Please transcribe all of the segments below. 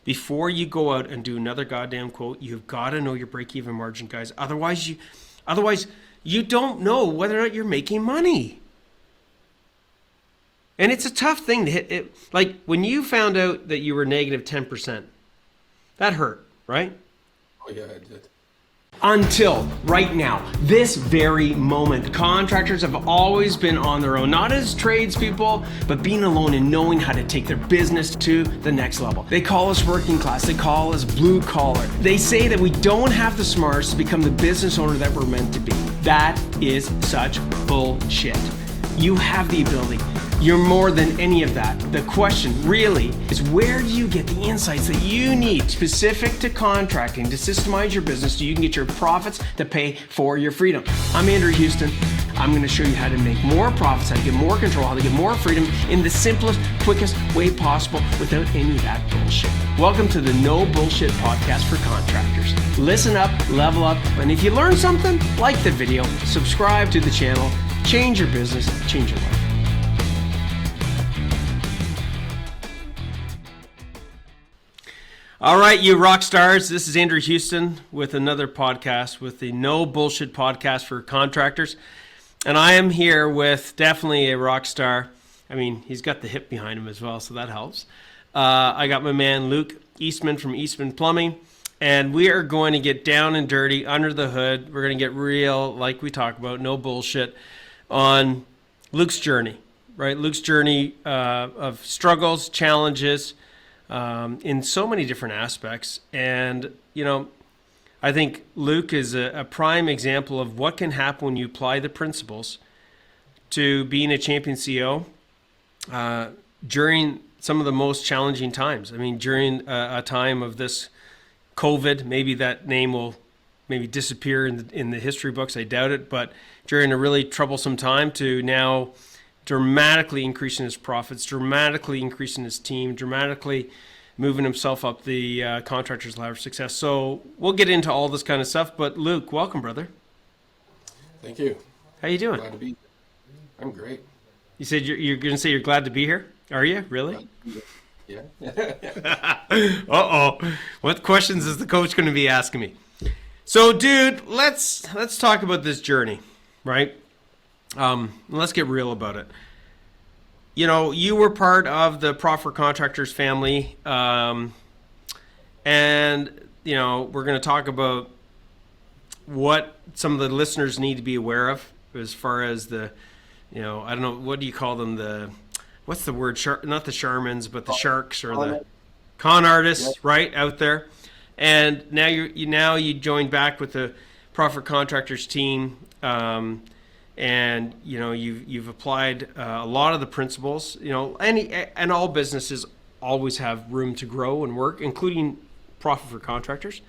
before you go out and do another goddamn quote, you've got to know your break-even margin, guys. Otherwise, you don't know whether or not you're making money. And it's a tough thing to hit. Like when you found out that you were negative 10%, that hurt, right? Oh yeah, it did. Until right now, this very moment, contractors have always been on their own, not as tradespeople, but being alone and knowing how to take their business to the next level. They call us working class, they call us blue collar. They say that we don't have the smarts to become the business owner that we're meant to be. That is such bullshit. You have the ability. You're more than any of that. The question really is, where do you get the insights that you need specific to contracting to systemize your business so you can get your profits to pay for your freedom? I'm Andrew Houston. I'm going to show you how to make more profits, how to get more control, how to get more freedom in the simplest, quickest way possible without any of that bullshit. Welcome to the No Bullshit Podcast for Contractors. Listen up, level up, and if you learn something, like the video, subscribe to the channel, change your business, change your life. All right, you rock stars. This is Andrew Houston with another podcast with the No Bullshit Podcast for Contractors. And I am here with definitely a rock star. I mean, he's got the hip behind him as well, so that helps. I got my man Luke Eastman from Eastman Plumbing. And we are going to get down and dirty under the hood. We're going to get real, like we talk about, no bullshit, on Luke's journey, right? Luke's journey of struggles, challenges, in so many different aspects. And, you know, I think Luke is a prime example of what can happen when you apply the principles to being a champion CEO during some of the most challenging times. I mean, during a time of this COVID, maybe that name will maybe disappear in the history books. I doubt it. But during a really troublesome time to now dramatically increasing his profits, dramatically increasing his team, dramatically moving himself up the contractor's ladder of success. So we'll get into all this kind of stuff. But Luke, welcome, brother. Thank you. How you doing? Glad to be here. I'm great. You said you're going to say you're glad to be here? Are you? Really? Yeah. Uh-oh. What questions is the coach going to be asking me? So, dude, let's talk about this journey, right? Let's get real about it. You know, you were part of the Profit Contractors family, and, you know, we're going to talk about what some of the listeners need to be aware of as far as the, you know, I don't know, what do you call them? What's the word? Not the Sharmans, but the sharks or the con artists, yep. Right, out there. And now you joined back with the Profit Contractors team, and you know you've applied a lot of the principles. You know, and all businesses always have room to grow and work, including Profit for Contractors.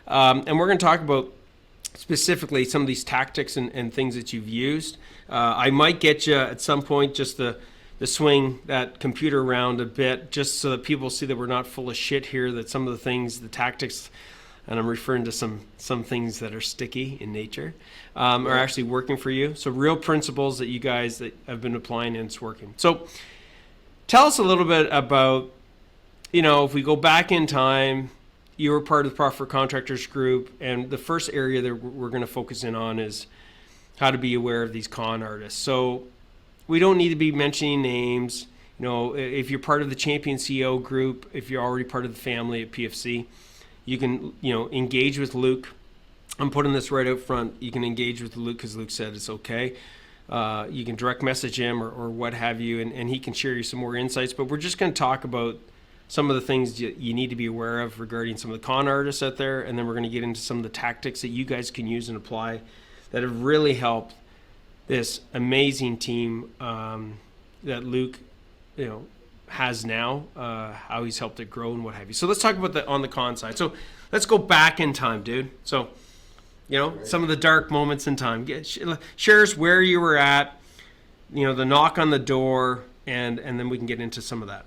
And we're going to talk about specifically some of these tactics and things that you've used. I might get you at some point just the swing that computer around a bit, just so that people see that we're not full of shit here, that some of the things, the tactics, and I'm referring to some things that are sticky in nature, are actually working for you. So real principles that you guys that have been applying and it's working. So tell us a little bit about, you know, if we go back in time, you were part of the Profit Contractors group, and the first area that we're going to focus in on is how to be aware of these con artists. So we don't need to be mentioning names. You know, if you're part of the Champion CEO group, if you're already part of the family at PFC, you can, you know, engage with Luke. I'm putting this right out front. You can engage with Luke because Luke said it's okay. You can direct message him or what have you, and he can share you some more insights. But we're just going to talk about some of the things you need to be aware of regarding some of the con artists out there, and then we're going to get into some of the tactics that you guys can use and apply that have really helped this amazing team that Luke, you know, has now, how he's helped it grow and what have you. So let's talk about on the con side. So let's go back in time, dude. So, you know, some of the dark moments in time. Share us where you were at, you know, the knock on the door, and then we can get into some of that.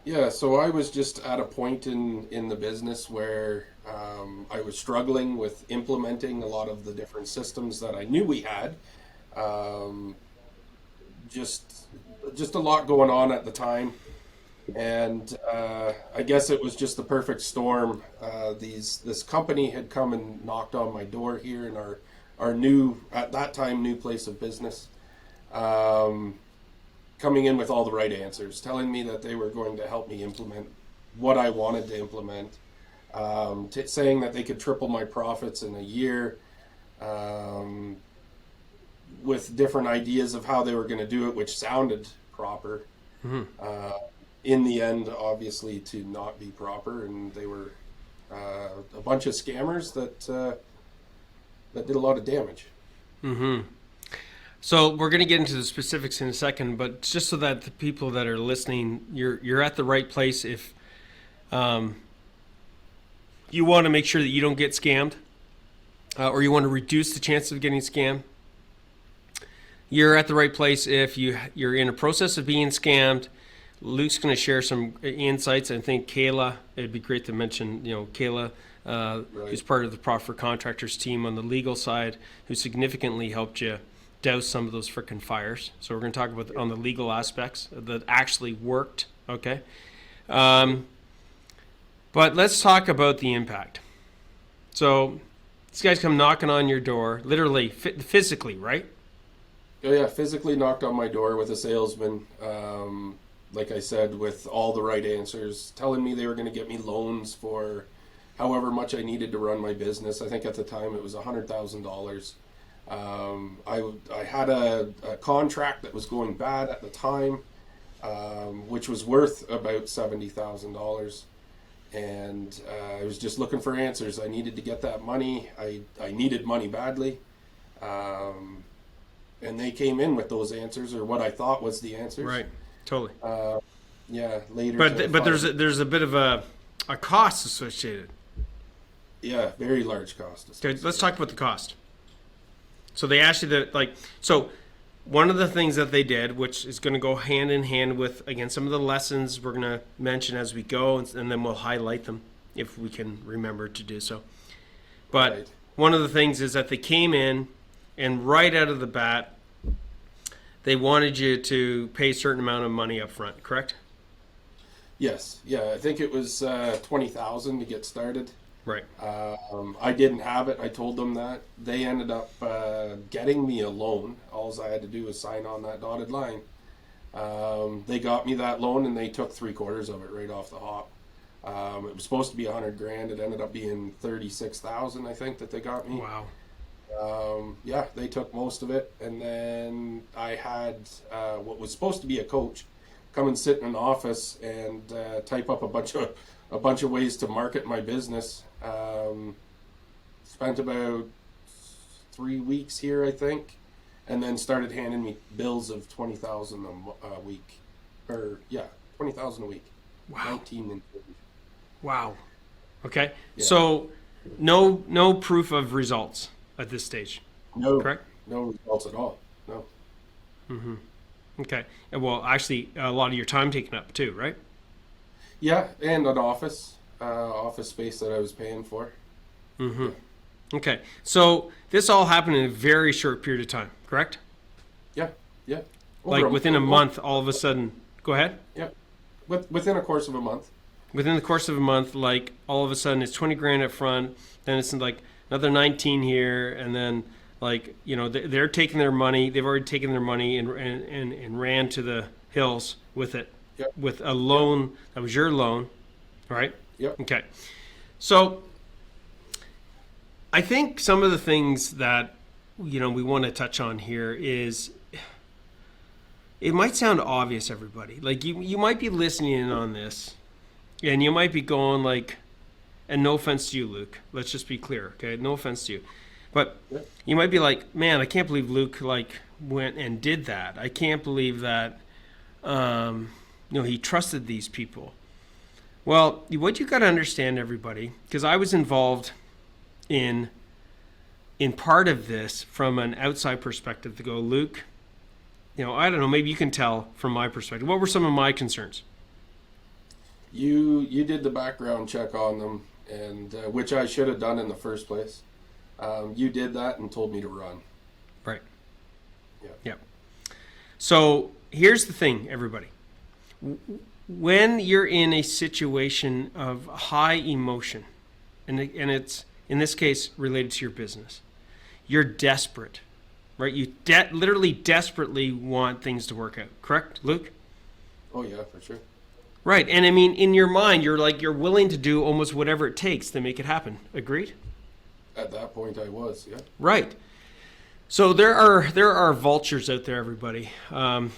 Yeah, so I was just at a point in the business where I was struggling with implementing a lot of the different systems that I knew we had. Just a lot going on at the time. And I guess it was just the perfect storm. This company had come and knocked on my door here in our new, at that time, new place of business, coming in with all the right answers, telling me that they were going to help me implement what I wanted to implement, saying that they could triple my profits in a year, um, with different ideas of how they were going to do it, which sounded proper. Mm-hmm. In the end, obviously, to not be proper, and they were a bunch of scammers that did a lot of damage. Mm-hmm. So we're going to get into the specifics in a second, but just so that the people that are listening, you're at the right place. If you want to make sure that you don't get scammed, or you want to reduce the chance of getting scammed, you're at the right place. If you're in a process of being scammed, Luke's going to share some insights. I think Kayla, it'd be great to mention, Kayla, Right. who's part of the Profit Contractors team on the legal side, who significantly helped you douse some of those frickin' fires. So we're going to talk about on the legal aspects that actually worked. Okay. But let's talk about the impact. So these guys come knocking on your door, literally, physically, right? Oh yeah, physically knocked on my door with a salesman. Like I said, with all the right answers, telling me they were going to get me loans for however much I needed to run my business. I think at the time it was $100,000. I had a contract that was going bad at the time, which was worth about $70,000. And I was just looking for answers. I needed to get that money. I needed money badly. And they came in with those answers, or what I thought was the answers. Right. Totally. Yeah, later. But there's a bit of a cost associated. Yeah, very large cost. Okay, let's talk about the cost. So they asked you so one of the things that they did, which is going to go hand in hand with, again, some of the lessons we're going to mention as we go, and then we'll highlight them if we can remember to do so. But Right. one of the things is that they came in, and right out of the bat, they wanted you to pay a certain amount of money up front, correct? Yes, yeah, I think it was $20,000 to get started. Right. I didn't have it. I told them that. They ended up getting me a loan. All I had to do was sign on that dotted line. They got me that loan, and they took 3/4 of it right off the hop. It was supposed to be $100,000. It ended up being $36,000, I think, that they got me. Wow. Yeah, they took most of it, and then I had what was supposed to be a coach come and sit in an office and type up a bunch of ways to market my business. Spent about 3 weeks here, I think, and then started handing me bills of $20,000 a week, or yeah, $20,000 a week. Wow. 19 and Wow. Okay. Yeah. So no proof of results at this stage. no Correct? no results at all. No. Mm-hmm. Okay. And well, actually, a lot of your time taken up too, right? Yeah, and an office space that I was paying for. Mm-hmm. Okay. So this all happened in a very short period of time, correct? Yeah, yeah. Like within a month, all of a sudden. Go ahead. Yeah, within a course of a month. Within the course of a month, like all of a sudden, it's 20 grand up front. Then it's like another 19 here, and then like they're taking their money. They've already taken their money and ran to the hills with it. Yep. With a loan that was your loan, right? Yep. Okay. So I think some of the things that we want to touch on here is, it might sound obvious, everybody. Like you might be listening in on this, and you might be going like, and no offense to you, Luke. Let's just be clear, okay? No offense to you, but Yep. you might be like, man, I can't believe Luke went and did that. I can't believe that. He trusted these people. Well, what you got to understand, everybody, because I was involved in part of this from an outside perspective to go, Luke, I don't know, maybe you can tell from my perspective. What were some of my concerns? You did the background check on them, and which I should have done in the first place. You did that and told me to run. Right. Yeah. Yeah. So here's the thing, everybody. when you're in a situation of high emotion, and it's in this case related to your business, you're desperate, right? You literally desperately want things to work out. Correct, Luke? Oh yeah, for sure. Right, and I mean, in your mind, you're willing to do almost whatever it takes to make it happen. Agreed? At that point, I was, yeah. Right. So there are vultures out there, everybody. I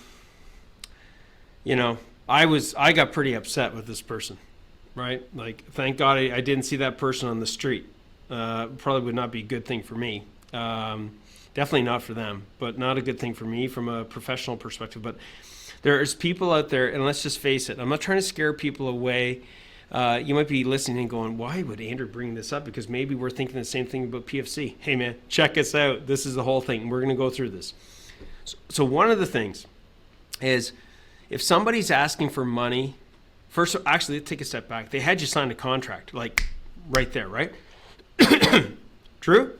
got pretty upset with this person, right? Like, thank God I didn't see that person on the street. Probably would not be a good thing for me. Definitely not for them, but not a good thing for me from a professional perspective. But there's people out there, and let's just face it, I'm not trying to scare people away. You might be listening and going, why would Andrew bring this up? Because maybe we're thinking the same thing about PFC. Hey, man, check us out. This is the whole thing. We're going to go through this. So one of the things is if somebody's asking for money, first, actually, let's take a step back. They had you sign a contract, like right there, right? True?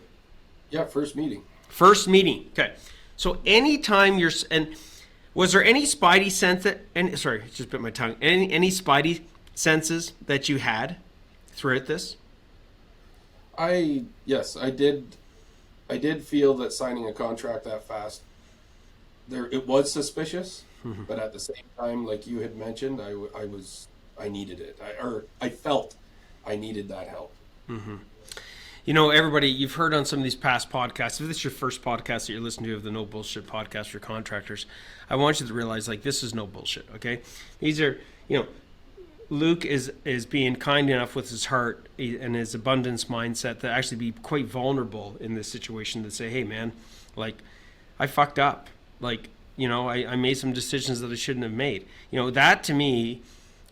Yeah, first meeting. First meeting. Okay. So anytime and was there any spidey sense sorry, just bit my tongue. Any spidey senses that you had throughout this? Yes, I did feel that signing a contract that fast, it was suspicious, but at the same time, like you had mentioned, I needed it. I felt I needed that help. Mm-hmm. You know, everybody, you've heard on some of these past podcasts, if this is your first podcast that you're listening to of the No Bullshit podcast for contractors, I want you to realize, like, this is no bullshit, okay? These are, Luke is being kind enough with his heart and his abundance mindset to actually be quite vulnerable in this situation to say, hey, man, like, I fucked up. Like, I made some decisions that I shouldn't have made. That to me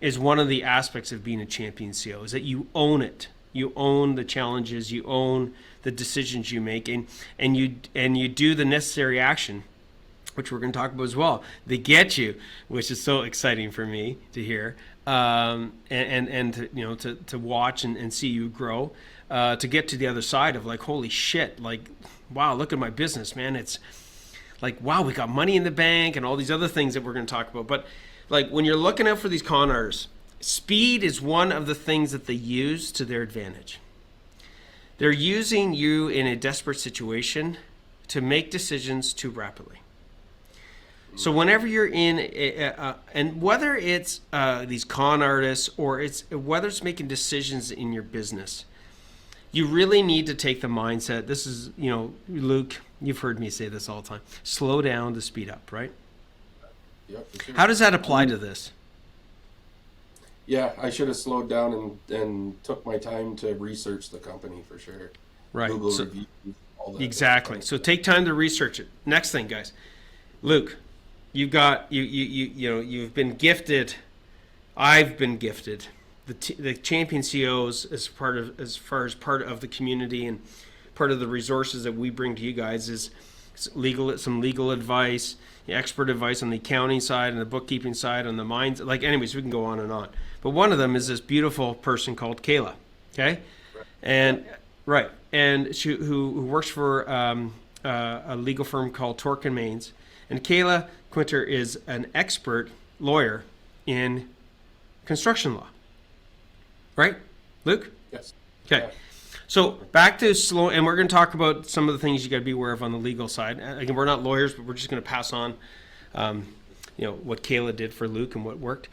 is one of the aspects of being a champion CEO, is that you own it. You own the challenges, you own the decisions you make, and you do the necessary action, which we're going to talk about as well. They get you, which is so exciting for me to hear, and to watch and see you grow, to get to the other side of like, holy shit, like, wow, look at my business, man. It's like, wow, we got money in the bank and all these other things that we're going to talk about. But like when you're looking out for these con artists, speed is one of the things that they use to their advantage. They're using you in a desperate situation to make decisions too rapidly. So whenever you're in, and whether it's these con artists or whether it's making decisions in your business, you really need to take the mindset. This is, Luke, you've heard me say this all the time. Slow down to speed up, right? Yep, for sure. How does that apply to this? Yeah, I should have slowed down and took my time to research the company for sure. Right. Google reviews, all that. Exactly. So take time to research it. Next thing, guys. Luke, you've got you've been gifted. I've been gifted. The champion CEOs as far as part of the community and part of the resources that we bring to you guys is some legal advice, expert advice on the accounting side and the bookkeeping side, on the minds. Like, anyways, we can go on and on. But one of them is this beautiful person called Kayla, okay? And right, and who works for a legal firm called Torque and Mains. And Kayla Quinter is an expert lawyer in construction law, right, Luke? Yes. Okay. Yeah. So back to slow, and we're going to talk about some of the things you got to be aware of on the legal side. Again, we're not lawyers, but we're just going to pass on, what Kayla did for Luke and what worked.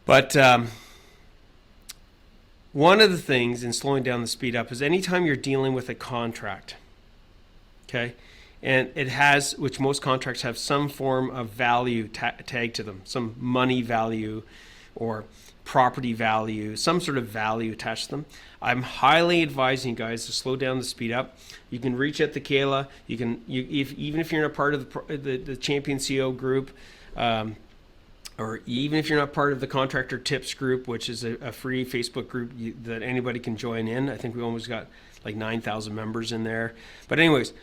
But one of the things in slowing down the speed up is anytime you're dealing with a contract, okay, and it has, which most contracts have some form of value tagged to them, some money value or property value, some sort of value attached to them. I'm highly advising you guys to slow down the speed up. You can reach out to Kayla. Even if you're not part of the Champion CEO group, or even if you're not part of the Contractor Tips group, which is a free Facebook group that anybody can join in. I think we almost got like 9,000 members in there. But anyways,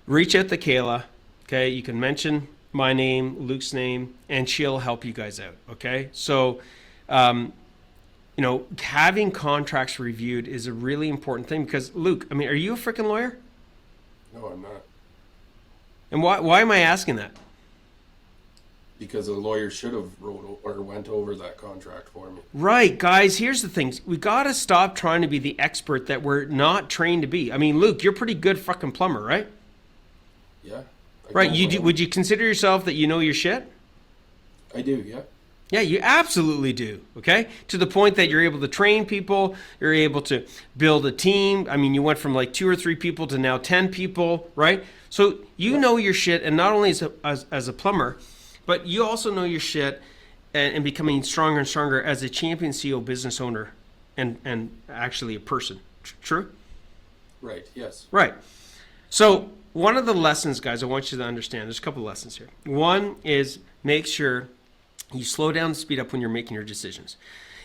reach out to Kayla. Okay, you can mention my name, Luke's name, and she'll help you guys out. Okay, so. Having contracts reviewed is a really important thing because, Luke, I mean, are you a freaking lawyer? No, I'm not. And why am I asking that? because a lawyer should have went over that contract for me. Right, guys, here's the thing. We got to stop trying to be the expert that we're not trained to be. I mean, Luke, you're a pretty good fucking plumber, right? Yeah. Right, would you consider yourself that you know your shit? I do, yeah. Yeah, you absolutely do, okay? To the point that you're able to train people, you're able to build a team. I mean, you went from like 2 or 3 people to now 10 people, right? So you know your shit, and not only as a plumber, but you also know your shit and becoming stronger and stronger as a champion CEO business owner and actually a person. True? Right, yes. Right. So one of the lessons, guys, I want you to understand, there's a couple of lessons here. One is make sure you slow down and speed up when you're making your decisions.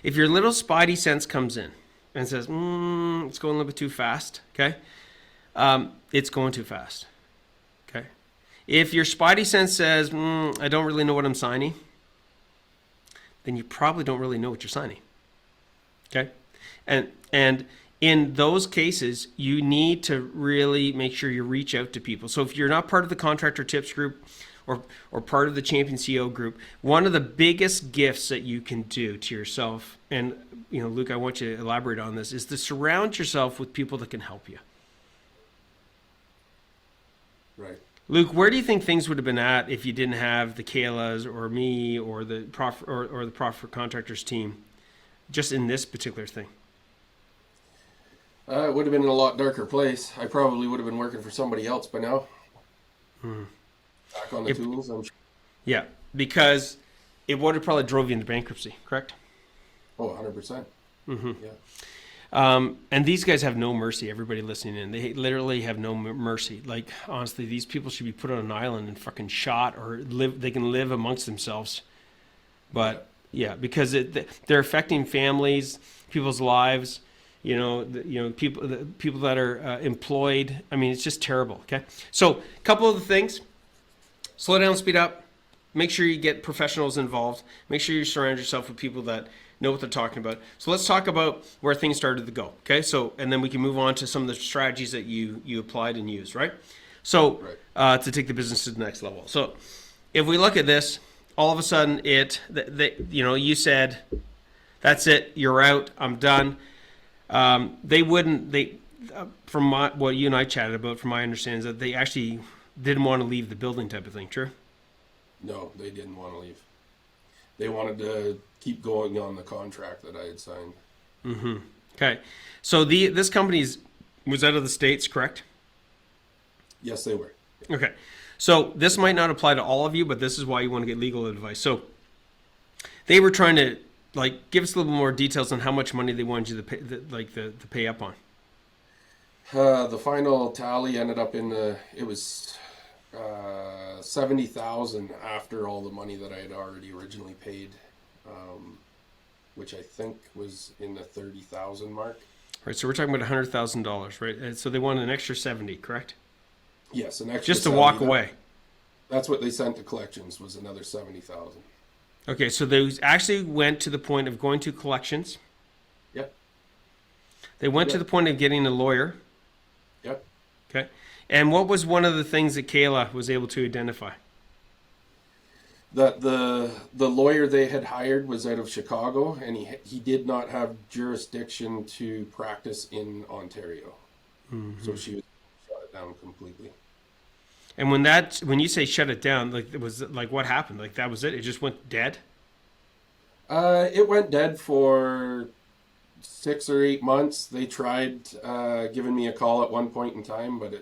If your little spidey sense comes in and says, it's going a little bit too fast, okay? It's going too fast, okay? If your spidey sense says, I don't really know what I'm signing, then you probably don't really know what you're signing, okay? And in those cases, you need to really make sure you reach out to people. So if you're not part of the Contractor Tips group, or part of the Champion CEO group, one of the biggest gifts that you can do to yourself, and Luke, I want you to elaborate on this, is to surround yourself with people that can help you. Right. Luke, where do you think things would have been at if you didn't have the Kaylas or me or the Prof or the Prof for Contractors team, just in this particular thing? It would have been in a lot darker place. I probably would have been working for somebody else by now. Back on the tools, I'm sure. Yeah, because it would have probably drove you into bankruptcy, correct? Oh, 100%. Mm-hmm. Yeah. And these guys have no mercy, everybody listening in. They literally have no mercy. Like, honestly, these people should be put on an island and fucking shot, or they can live amongst themselves. But, yeah, because they're affecting families, people's lives, people that are employed. I mean, it's just terrible, okay? So, a couple of the things. Slow down, speed up. Make sure you get professionals involved. Make sure you surround yourself with people that know what they're talking about. So let's talk about where things started to go. Okay, so and then we can move on to some of the strategies that you applied and used, right? So to take the business to the next level. So if we look at this, all of a sudden you said, "That's it, you're out, I'm done." From what you and I chatted about, from my understanding, is that they actually didn't want to leave the building type of thing, true? No, they didn't want to leave. They wanted to keep going on the contract that I had signed. Mm-hmm. Okay. So this company was out of the States, correct? Yes, they were. Okay. So this might not apply to all of you, but this is why you want to get legal advice. So they were trying to give us a little more details on how much money they wanted you to pay, to pay up on. The final tally ended up it was $70,000 after all the money that I had already originally paid, which I think was in the $30,000 mark. Right, so we're talking about $100,000, right? And so they wanted an extra 70, correct? Yes, an extra just to walk away. That's what they sent to collections, was another $70,000. Okay, so they actually went to the point of going to collections. Yep. They went to the point of getting a lawyer. Yep. Okay. And what was one of the things that Kayla was able to identify? That the lawyer they had hired was out of Chicago, and he did not have jurisdiction to practice in Ontario. Mm-hmm. So she was shut it down completely. And when you say shut it down, what happened? That was it? It just went dead? It went dead for 6 or 8 months. They tried giving me a call at one point in time, but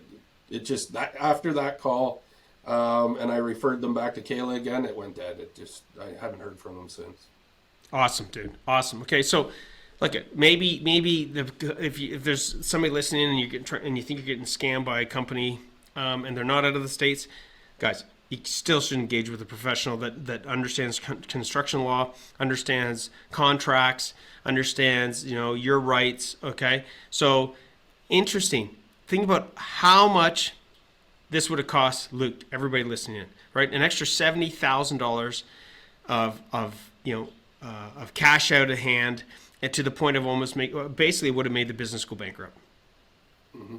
it just after that call, and I referred them back to Kayla again, it went dead. I haven't heard from them since. Awesome, dude. Awesome. Okay, so look, maybe if there's somebody listening and you think you're getting scammed by a company, and they're not out of the States, guys, you still should engage with a professional that understands construction law, understands contracts, understands your rights. Okay, so interesting. Think about how much this would have cost Luke, everybody listening in, right? An extra $70,000 of cash out of hand, and to the point of almost basically would have made the business go bankrupt. Mm-hmm.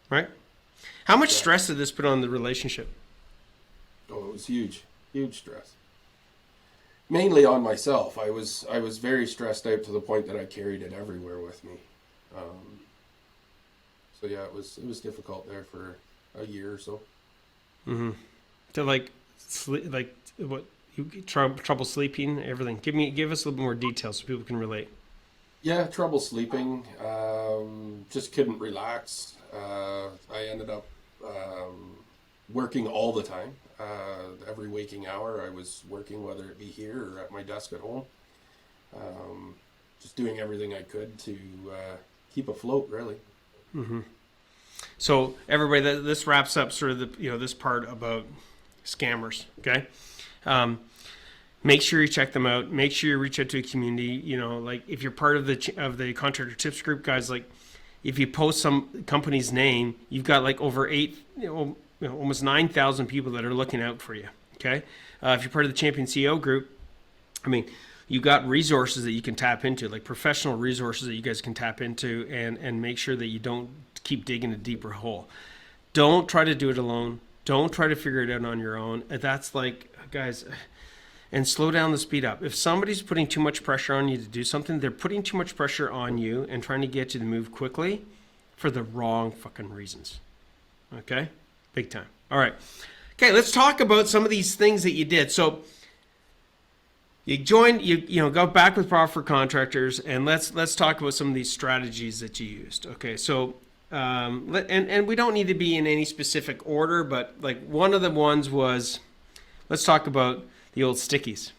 Right? How much stress did this put on the relationship? Oh, it was huge. Huge stress. Mainly on myself. I was very stressed out to the point that I carried it everywhere with me. So yeah, it was difficult there for a year or so. Mm-hmm. To like sleep, like what you trouble sleeping, everything. Give us a little more details so people can relate. Yeah, trouble sleeping. Just couldn't relax. I ended up working all the time. Every waking hour, I was working, whether it be here or at my desk at home. Just doing everything I could to keep afloat, really. Mm-hmm. So everybody, this wraps up sort of the this part about scammers. Okay, make sure you check them out. Make sure you reach out to a community. Like if you're part of the contractor tips group, guys. Like if you post some company's name, you've got like over almost 9,000 people that are looking out for you. Okay, if you're part of the Champion CEO group, I mean, you got resources that you can tap into, like professional resources that you guys can tap into, and make sure that you don't keep digging a deeper hole. Don't try to do it alone. Don't try to figure it out on your own. That's like, guys, and slow down the speed up. If somebody's putting too much pressure on you to do something, they're putting too much pressure on you and trying to get you to move quickly for the wrong fucking reasons. Okay? Big time. All right. Okay, let's talk about some of these things that you did. So you joined, you got back with Profit Contractors, and let's talk about some of these strategies that you used. Okay, so and we don't need to be in any specific order, but like one of the ones was, let's talk about the old stickies.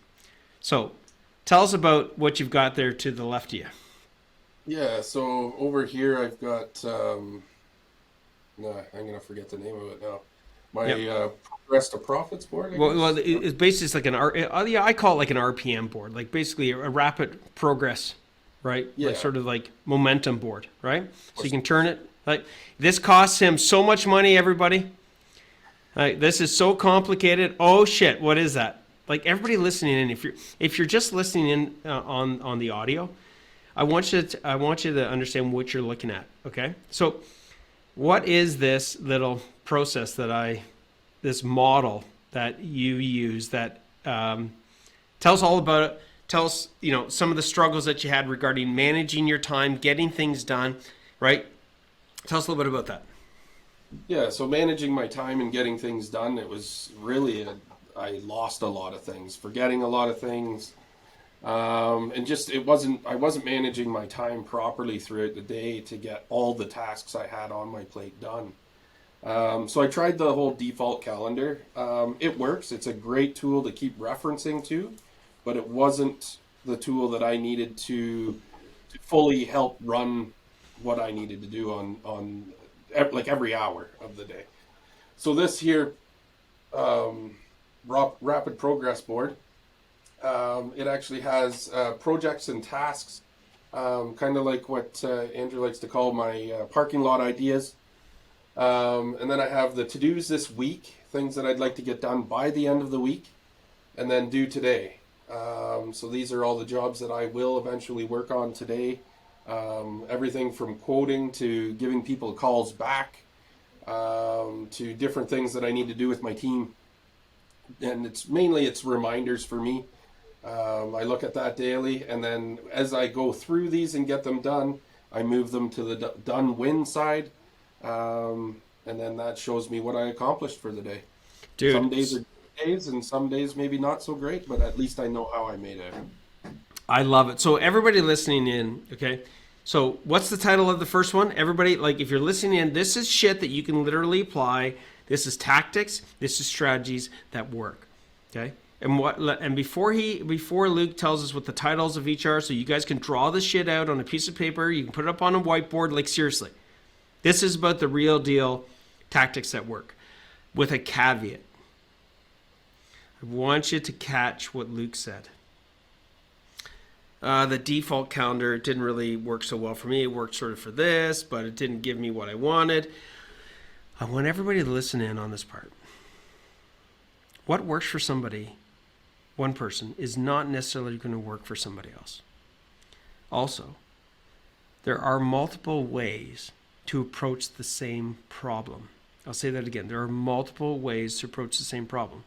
So tell us about what you've got there to the left of you. Yeah, so over here I've got, no, I'm going to forget the name of it now. My Progress to Profits board, I guess. Well, it's basically like I call it like an RPM board, like basically a rapid progress, right? Yeah. Like sort of like momentum board, right? So you can turn it. Like this costs him so much money, everybody. Like this is so complicated. Oh shit, what is that? Like everybody listening in, if you're just listening in on the audio, I want you to understand what you're looking at. Okay, so what is this little process this model that you use that tell us all about it? Tell us, some of the struggles that you had regarding managing your time, getting things done, right? Tell us a little bit about that. Yeah, so managing my time and getting things done, it was really, I lost a lot of things, forgetting a lot of things. And just, I wasn't managing my time properly throughout the day to get all the tasks I had on my plate done. So I tried the whole default calendar. It works. It's a great tool to keep referencing to, but it wasn't the tool that I needed to fully help run what I needed to do on like every hour of the day. So this here, rapid progress board, it actually has projects and tasks, kind of like what Andrew likes to call my parking lot ideas. And then I have the to-dos this week, things that I'd like to get done by the end of the week, and then do today. So these are all the jobs that I will eventually work on today. Everything from quoting to giving people calls back, to different things that I need to do with my team. And it's reminders for me. I look at that daily, and then as I go through these and get them done, I move them to the done win side. And then that shows me what I accomplished for the day. Dude, some days are good days, and some days maybe not so great, but at least I know how I made it. I love it. So everybody listening in, okay? So what's the title of the first one? Everybody, like if you're listening in, this is shit that you can literally apply. This is tactics. This is strategies that work, okay? And before Luke tells us what the titles of each are, so you guys can draw this shit out on a piece of paper. You can put it up on a whiteboard. Like seriously, this is about the real deal tactics that work. With a caveat, I want you to catch what Luke said. The default calendar didn't really work so well for me. It worked sort of for this, but it didn't give me what I wanted. I want everybody to listen in on this part. What works for somebody, one person, is not necessarily going to work for somebody else. Also, there are multiple ways to approach the same problem. I'll say that again. There are multiple ways to approach the same problem.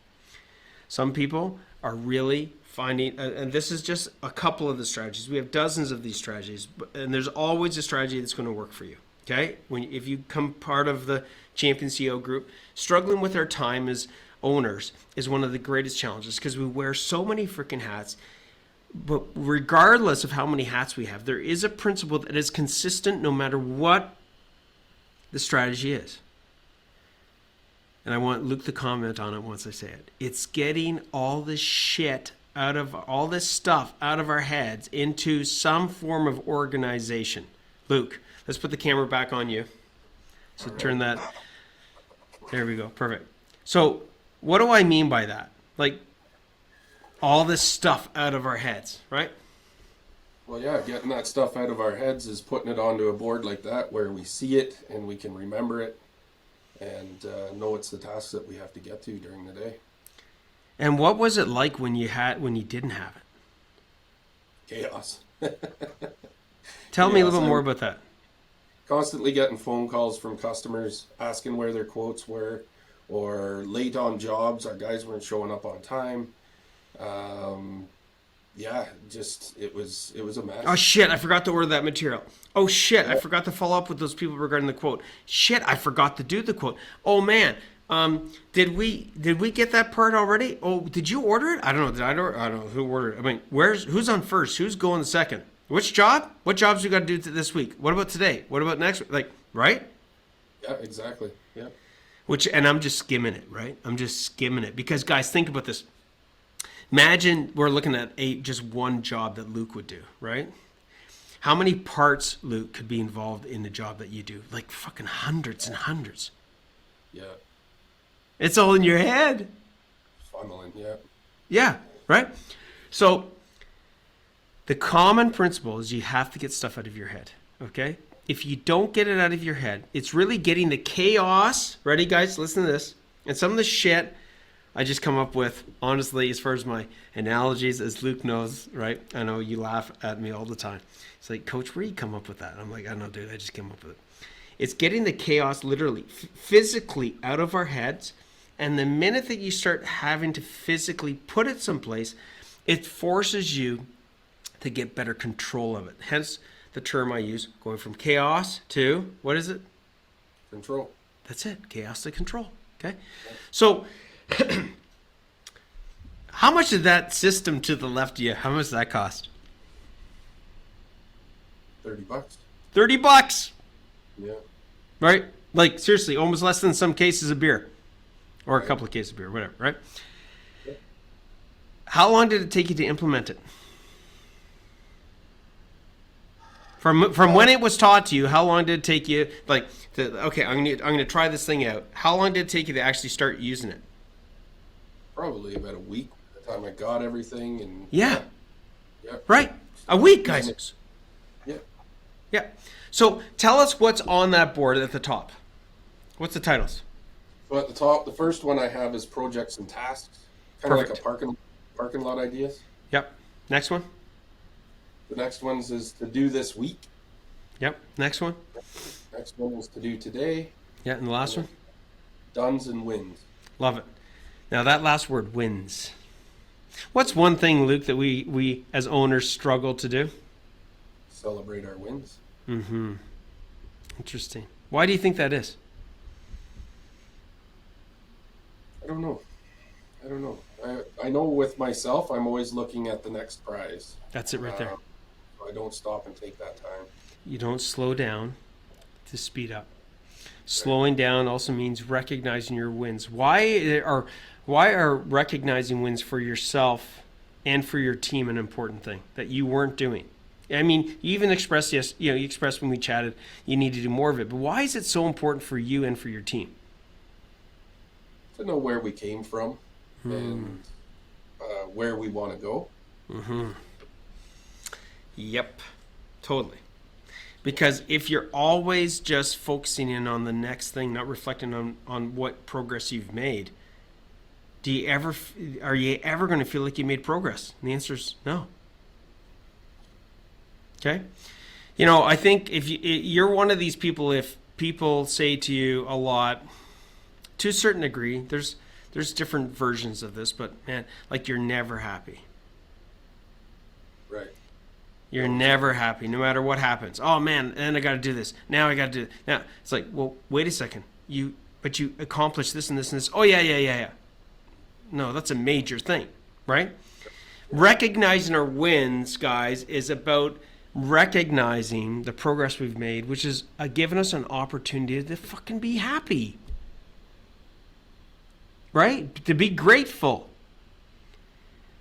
Some people are really finding, and this is just a couple of the strategies. We have dozens of these strategies, and there's always a strategy that's going to work for you. Okay, if you become part of the Champion CEO group, struggling with our time as owners is one of the greatest challenges because we wear so many freaking hats. But regardless of how many hats we have, there is a principle that is consistent no matter what the strategy is. And I want Luke to comment on it once I say it. It's getting all this shit out of all this stuff out of our heads into some form of organization. Luke, let's put the camera back on you. So turn that. There we go. Perfect. So what do I mean by that? Like all this stuff out of our heads, right? Well, yeah, getting that stuff out of our heads is putting it onto a board like that where we see it and we can remember it and know it's the tasks that we have to get to during the day. And what was it like when you didn't have it? Chaos. Tell me a little bit more about that. Constantly getting phone calls from customers asking where their quotes were, or late on jobs. Our guys weren't showing up on time. Yeah, just it was a mess. Oh shit, I forgot to order that material. Oh shit, I forgot to follow up with those people regarding the quote. Shit, I forgot to do the quote. Oh man, did we get that part already? Oh, did you order it? I don't know. I don't know who ordered it. I mean, who's on first? Who's going second? Which job? What jobs we got to do this week? What about today? What about next week? Like, right? Yeah, exactly. Yeah. And I'm just skimming it, right? I'm just skimming it because guys, think about this. Imagine we're looking at just one job that Luke would do, right? How many parts, Luke, could be involved in the job that you do? Like fucking hundreds and hundreds. Yeah. It's all in your head. Funneling, yeah. Yeah, right? So the common principle is you have to get stuff out of your head, okay? If you don't get it out of your head, it's really getting the chaos. Ready, guys? Listen to this. And some of the shit I just come up with, honestly, as far as my analogies, as Luke knows, right? I know you laugh at me all the time. It's like, Coach, where do you come up with that? I'm like, I don't know, dude. I just came up with it. It's getting the chaos literally, physically out of our heads. And the minute that you start having to physically put it someplace, it forces you to get better control of it. Hence the term I use, going from chaos to, what is it? Control. That's it, chaos to control, okay? So how much did that system to the left of you, how much did that cost? $30. $30. Yeah. Right? Like, seriously, almost less than some cases of beer. Or a couple of cases of beer, whatever, right? Yeah. How long did it take you to implement it? From when it was taught to you, how long did it take you, like, okay, I'm gonna try this thing out. How long did it take you to actually start using it? Probably about a week by the time I got everything. And Yeah. Yeah. Right? A week, guys. Yeah. Yeah. So tell us what's on that board at the top. What's the titles? So at the top, the first one I have is projects and tasks. Kind of like a Perfect. parking lot ideas. Yep. Next one. The next one's is to do this week. Yep. Next one. Next one is to do today. Yeah. And the last one. Dones and wins. Love it. Now that last word, wins. What's one thing, Luke, that we as owners struggle to do? Celebrate our wins. Mm-hmm. Interesting. Why do you think that is? I don't know. I know with myself, I'm always looking at the next prize. That's it right there. I don't stop and take that time. You don't slow down to speed up. Slowing down also means recognizing your wins. Why are recognizing wins for yourself and for your team an important thing that you weren't doing? I mean, you even expressed you expressed when we chatted you need to do more of it. But why is it so important for you and for your team? To know where we came from and where we want to go. Mm-hmm. Yep, totally. Because if you're always just focusing in on the next thing, not reflecting on what progress you've made, are you ever going to feel like you made progress? And the answer is no. Okay? You know, I think if you're one of these people, if people say to you a lot, to a certain degree, there's there's different versions of this, but man, like you're never happy. Right. You're never happy, no matter what happens. Oh man, and I got to do this. Now I got to do it. Now it's like, well, wait a second. But you accomplished this and this and this. Oh yeah. No, that's a major thing, right? Recognizing our wins, guys, is about recognizing the progress we've made, which is giving us an opportunity to fucking be happy, right? To be grateful,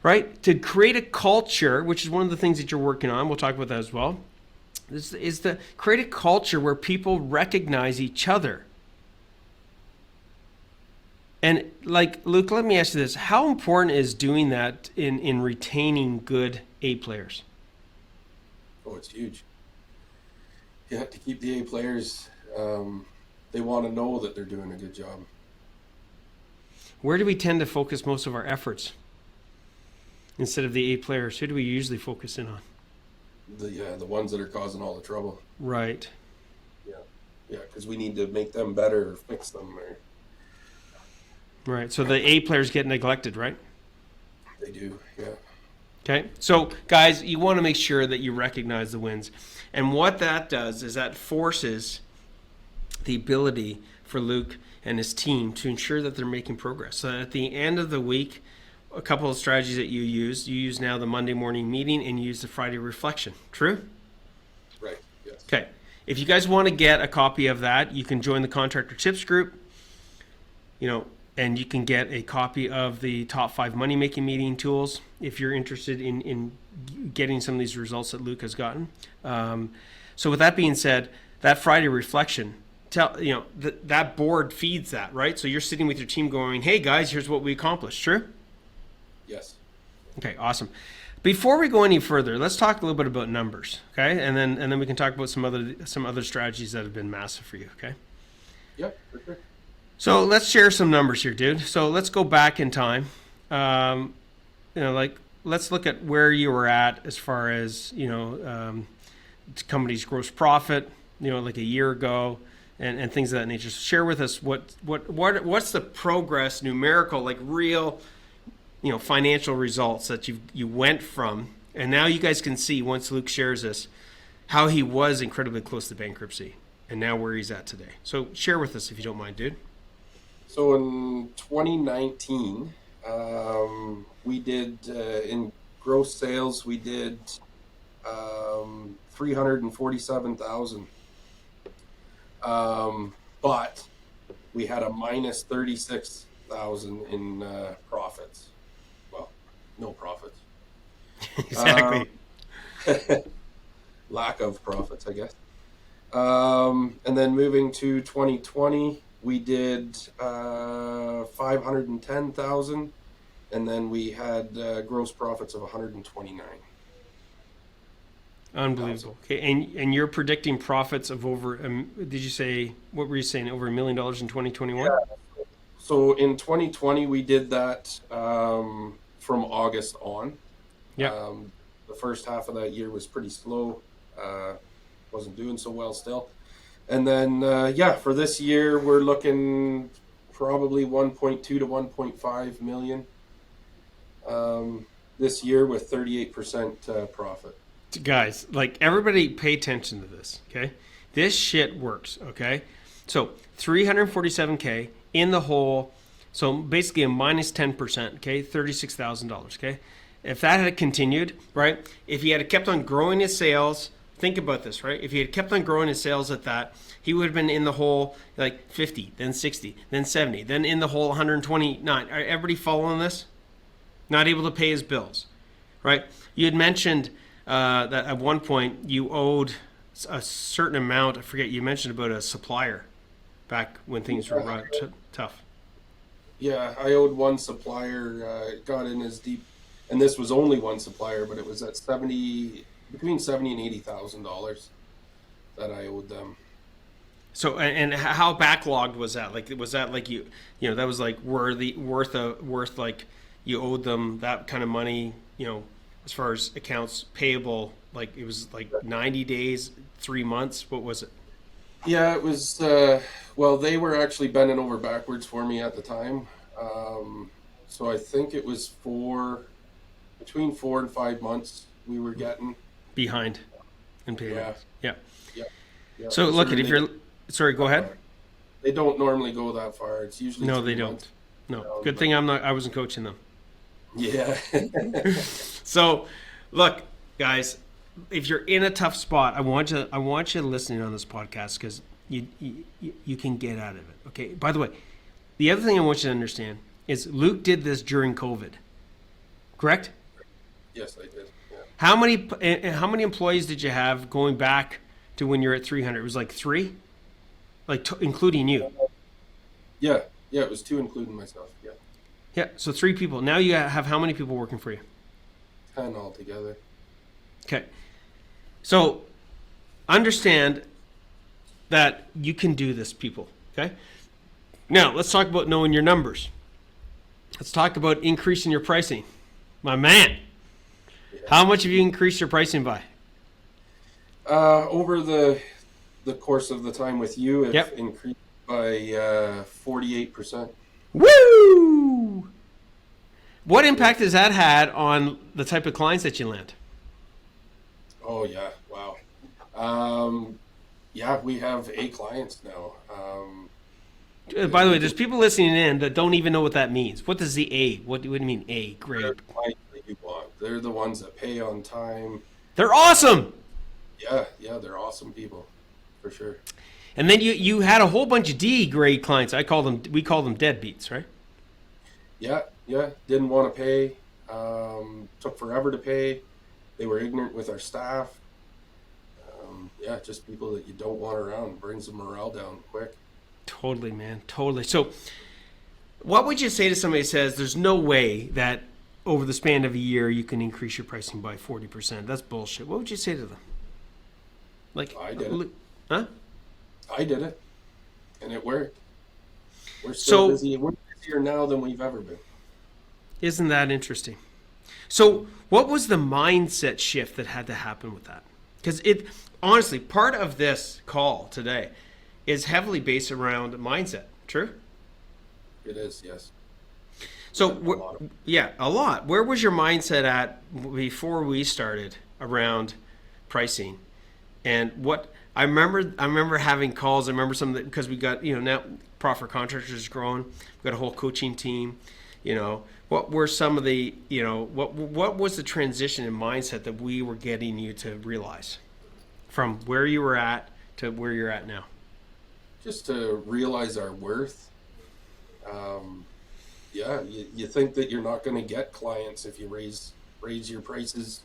right? To create a culture, which is one of the things that you're working on. We'll talk about that as well. This is to create a culture where people recognize each other. And like, Luke, let me ask you this. How important is doing that in retaining good A players? Oh, it's huge. Yeah, to keep the A players, they want to know that they're doing a good job. Where do we tend to focus most of our efforts instead of the A players? Who do we usually focus in on? The ones that are causing all the trouble. Right. Yeah, because we need to make them better or fix them. Right. So the A players get neglected, right? They do, yeah. Okay. So, guys, you want to make sure that you recognize the wins. And what that does is that forces the ability for Luke and his team to ensure that they're making progress. So at the end of the week, a couple of strategies that you use now the Monday morning meeting and you use the Friday reflection. True? Right, yes. Okay. If you guys want to get a copy of that, you can join the Contractor Tips group, and you can get a copy of the top 5 money-making meeting tools if you're interested in getting some of these results that Luke has gotten. So with that being said, that Friday reflection, that board feeds that, right? So you're sitting with your team going, hey guys, here's what we accomplished. True? Yes. Okay, awesome. Before we go any further, let's talk a little bit about numbers, okay? And then we can talk about some other strategies that have been massive for you, okay? Yep, for sure. So let's share some numbers here, dude. So let's go back in time. Let's look at where you were at as far as, the company's gross profit, like a year ago and things of that nature. So share with us what's the progress, numerical, like real, financial results that you went from. And now you guys can see, once Luke shares this, how he was incredibly close to bankruptcy and now where he's at today. So share with us if you don't mind, dude. So in 2019, we did, in gross sales, we did 347,000. But we had a minus 36,000 in profits. Well, no profits. Exactly. Lack of profits, I guess. And then moving to 2020, we did 510,000, and then we had gross profits of 129. Unbelievable. Okay, and you're predicting profits of over, did you say, what were you saying, over $1 million in 2021? Yeah. So in 2020, we did that from August on. Yeah. The first half of that year was pretty slow. Wasn't doing so well still. And then, for this year, we're looking probably 1.2 to 1.5 million this year with 38% profit. Guys, like, everybody pay attention to this, okay? This shit works, okay? So 347K in the hole, so basically a minus 10%, okay? $36,000, okay? If that had continued, right? If he had kept on growing his sales, think about this, right? If he had kept on growing his sales at that, he would have been in the hole like 50, then 60, then 70, then in the hole 129. Are everybody following this? Not able to pay his bills, right? You had mentioned that at one point you owed a certain amount. I forget, you mentioned about a supplier back when things were tough. Yeah, I owed one supplier, got in as deep, and this was only one supplier, but it was at between $70,000 and $80,000 that I owed them. So, and how backlogged was that? Like, was that like that was like worth like you owed them that kind of money, as far as accounts payable, like it was like 90 days, 3 months? What was it? Yeah, it was, they were actually bending over backwards for me at the time. So I think it was between 4 and 5 months we were getting. Behind in payment. Yeah, Yeah. yeah, yeah. So look, at if you're sorry, go ahead. They don't normally go that far. It's usually No, 3 they months. don't. No. Good thing I wasn't coaching them. Yeah. So, look, guys, if you're in a tough spot, I want you listening on this podcast because you can get out of it. Okay. By the way, the other thing I want you to understand is Luke did this during COVID. Correct? Yes, I did. Yeah. How many employees did you have going back to when you're at 300? It was like 3, including you. Yeah. Yeah. It was 2, including myself. Yeah. Yeah. So 3 people. Now you have how many people working for you? 10 altogether. Okay. So understand that you can do this, people. Okay. Now let's talk about knowing your numbers. Let's talk about increasing your pricing. My man, Yeah. how much have you increased your pricing by? Over the course of the time with you, it Yep. increased by 48%. Woo! What impact has that had on the type of clients that you land? Oh yeah, wow. Yeah, we have A clients now. By the way, there's people listening in that don't even know what that means. What does the A? What do you mean A? They're Great. the clients that you want. They're the ones that pay on time. They're awesome. Yeah, they're awesome people, for sure. And then you had a whole bunch of D grade clients. We call them deadbeats, right? Yeah, didn't want to pay. Took forever to pay. They were ignorant with our staff. Yeah, just people that you don't want around. Brings the morale down quick. Totally, man. Totally. So what would you say to somebody who says there's no way that over the span of a year you can increase your pricing by 40%? That's bullshit. What would you say to them? Like, I did it. Huh? I did it, and it worked. We're still busy. We're busier now than we've ever been. Isn't that interesting? So what was the mindset shift that had to happen with that? Because honestly, part of this call today is heavily based around mindset. True? It is, yes. So, a lot. Where was your mindset at before we started around pricing? And what I remember having calls. I remember some of the, because we got, now Profit Contractors is growing. We've got a whole coaching team. What were some of the, what was the transition in mindset that we were getting you to realize from where you were at to where you're at now? Just to realize our worth. Yeah, you think that you're not going to get clients if you raise your prices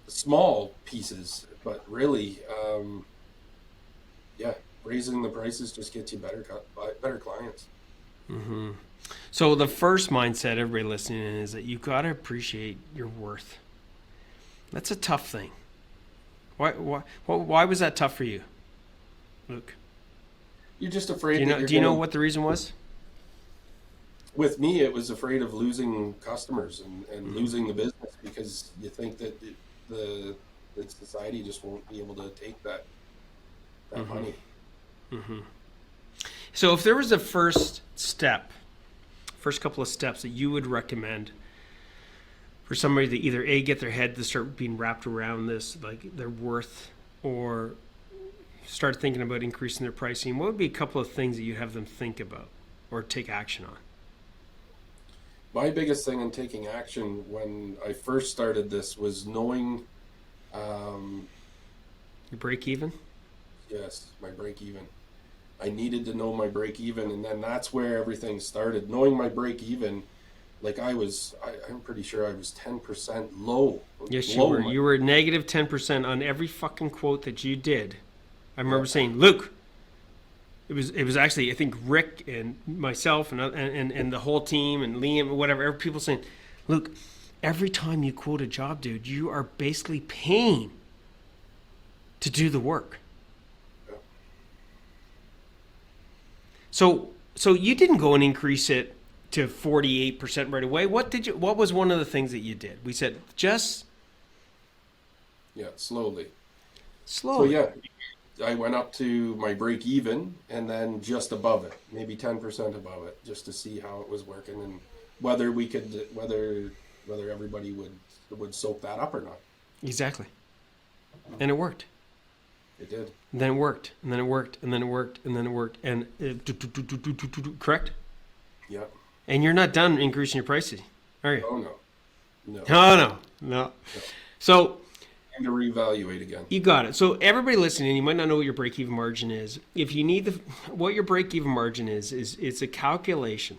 small pieces, but really, yeah, raising the prices just gets you better clients. Mm-hmm. So the first mindset, everybody listening in, is that you got to appreciate your worth. That's a tough thing. Why was that tough for you, Luke? You're just afraid. Do you know what the reason was? With me, it was afraid of losing customers and losing the business, because you think that the society just won't be able to take that money. Mm-hmm. So if there was a first couple of steps that you would recommend for somebody to either get their head to start being wrapped around this, like their worth, or start thinking about increasing their pricing, what would be a couple of things that you have them think about or take action on? My biggest thing in taking action when I first started this was knowing Your break even? Yes, my break even. I needed to know my break even, and then that's where everything started. Knowing my break even, like I'm pretty sure I was 10% low. Yes, you were. You were negative 10% on every fucking quote that you did. I remember saying, Luke, it was actually, I think Rick and myself and the whole team and Liam and whatever, people saying, Luke, every time you quote a job, dude, you are basically paying to do the work. So you didn't go and increase it to 48% right away. What was one of the things that you did? We said slowly. So yeah, I went up to my break even and then just above it, maybe 10% above it, just to see how it was working and whether we could, whether everybody would soak that up or not. Exactly. And it worked. It did. And then it worked. And then it worked. And then it worked. And then it worked. And correct? Yeah. And you're not done increasing your prices, are you? Oh no. No. No, no. So Time to reevaluate again. you got it. So everybody listening, you might not know what your break-even margin is. If you need what your break-even margin is it's a calculation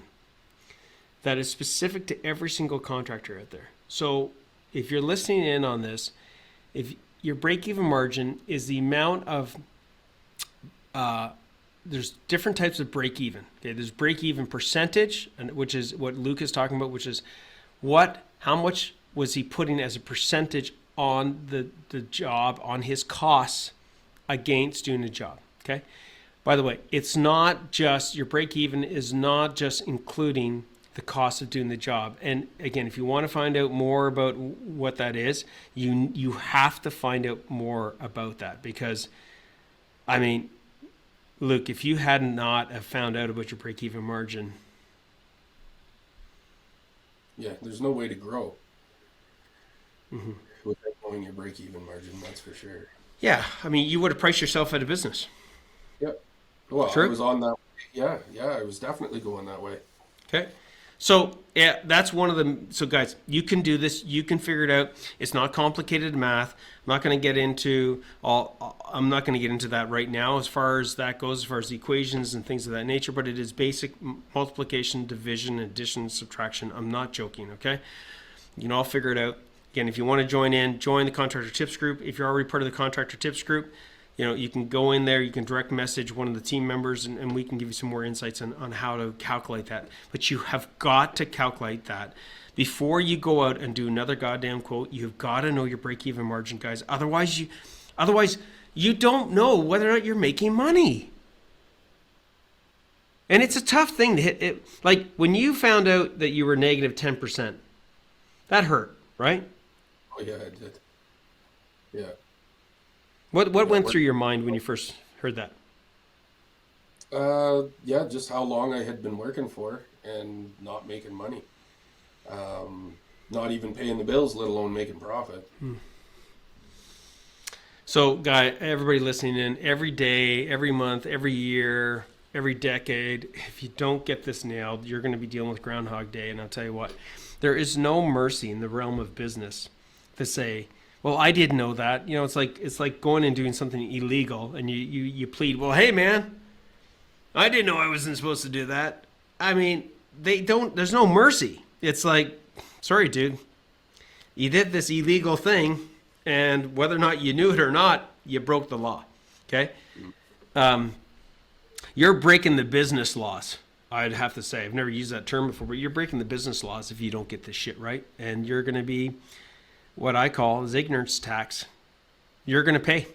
that is specific to every single contractor out there. So if you're listening in on this, if your break-even margin is the amount of there's different types of break-even. Okay, there's break-even percentage, which is what Luke is talking about, which is how much was he putting as a percentage on the job, on his costs against doing the job. Okay. By the way, it's not just your break-even is not just including the cost of doing the job. And again, if you want to find out more about what that is, you have to find out more about that, because I mean, Luke, if you had not have found out about your break-even margin, Yeah, there's no way to grow without knowing your break-even margin. That's for sure. yeah, I mean, you would have priced yourself out of business. Yep. Well, True. I was on that. Yeah, I was definitely going that way. Okay. So yeah, that's one of the. So guys, you can do this. You can figure it out. It's not complicated math. I'm not going to get into I'm not going to get into that right now as far as that goes, as far as the equations and things of that nature. But it is basic multiplication, division, addition, subtraction. I'm not joking. Okay. You can all figure it out. Again, if you want to join the Contractor Tips group. If you're already part of the Contractor Tips group, you can go in there, you can direct message one of the team members, and we can give you some more insights on how to calculate that. But you have got to calculate that. Before you go out and do another goddamn quote, you've got to know your break-even margin, guys. Otherwise, you don't know whether or not you're making money. And it's a tough thing to hit. Like when you found out that you were negative 10%, that hurt, right? Oh yeah, it did. Yeah. What went through your mind when you first heard that? Yeah, just how long I had been working for and not making money. Not even paying the bills, let alone making profit. So, everybody listening in, every day, every month, every year, every decade, if you don't get this nailed, you're going to be dealing with Groundhog Day. And I'll tell you what, there is no mercy in the realm of business to say, well, I didn't know that. It's like going and doing something illegal, and you plead, well, hey man, I didn't know I wasn't supposed to do that. I mean, there's no mercy. It's like, sorry, dude, you did this illegal thing, and whether or not you knew it or not, you broke the law. Okay, you're breaking the business laws. I'd have to say, I've never used that term before, but you're breaking the business laws if you don't get this shit right, and you're going to be what I call is ignorance tax. You're going to pay.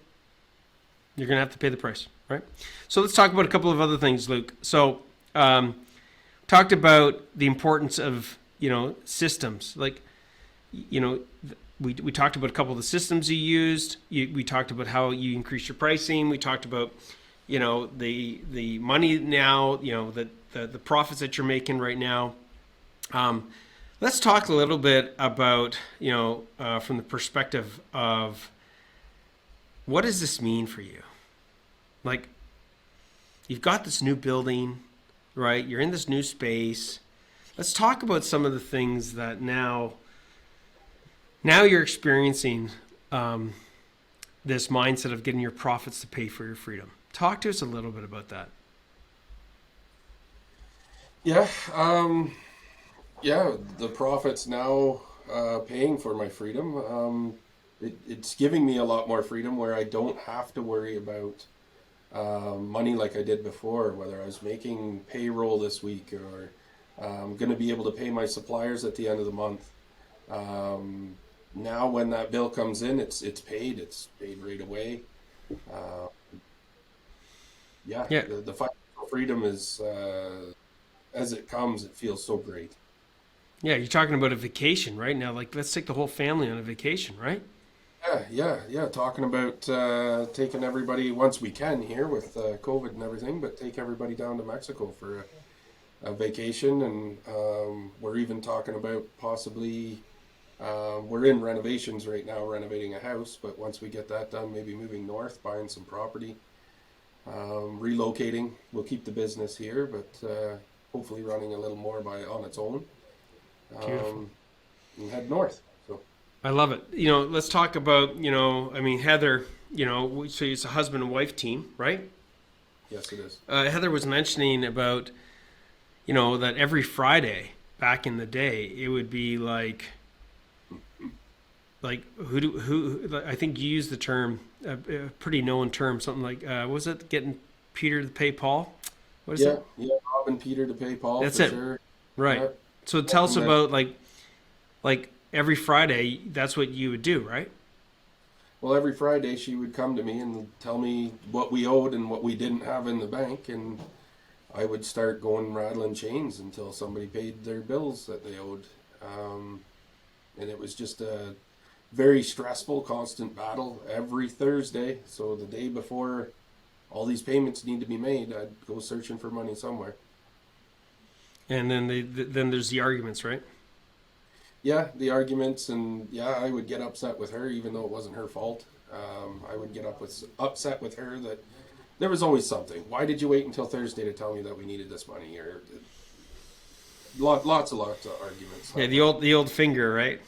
You're going to have to pay the price, right? So let's talk about a couple of other things, Luke. So talked about the importance of, systems. Like, we talked about a couple of the systems you used. We talked about how you increase your pricing. We talked about, the money now, the profits that you're making right now. Let's talk a little bit about, from the perspective of what does this mean for you? Like, you've got this new building, right? You're in this new space. Let's talk about some of the things that now you're experiencing this mindset of getting your profits to pay for your freedom. Talk to us a little bit about that. Yeah. Yeah, the profit's now paying for my freedom. It's giving me a lot more freedom where I don't have to worry about money like I did before, whether I was making payroll this week or I'm going to be able to pay my suppliers at the end of the month. Now when that bill comes in, it's paid right away. The financial freedom is, as it comes, it feels so great. Yeah, you're talking about a vacation right now. Like, let's take the whole family on a vacation, right? Yeah. Talking about taking everybody once we can here with COVID and everything, but take everybody down to Mexico for a vacation, and we're even talking about possibly. We're in renovations right now, renovating a house, but once we get that done, maybe moving north, buying some property, relocating. We'll keep the business here, but hopefully running a little more on its own, Beautiful. and head north. So I love it. Let's talk about, I mean, Heather, so it's a husband and wife team, right? yes, it is. Heather was mentioning about, that every Friday back in the day, it would be like I think you used the term, a pretty known term, something like, was it getting Peter to pay Paul? What is it? Yeah, Rob and Peter to pay Paul That's for it. sure. Right. Yeah. So tell us And about like every Friday, that's what you would do, right? well, every Friday she would come to me and tell me what we owed and what we didn't have in the bank, and I would start going rattling chains until somebody paid their bills that they owed. And it was just a very stressful, constant battle every Thursday. So the day before all these payments need to be made, I'd go searching for money somewhere. And then then there's the arguments, right? Yeah, the arguments, and yeah, I would get upset with her, even though it wasn't her fault. I would get upset with her that there was always something. Why did you wait until Thursday to tell me that we needed this money? Or lots of arguments. Yeah, the old finger, right?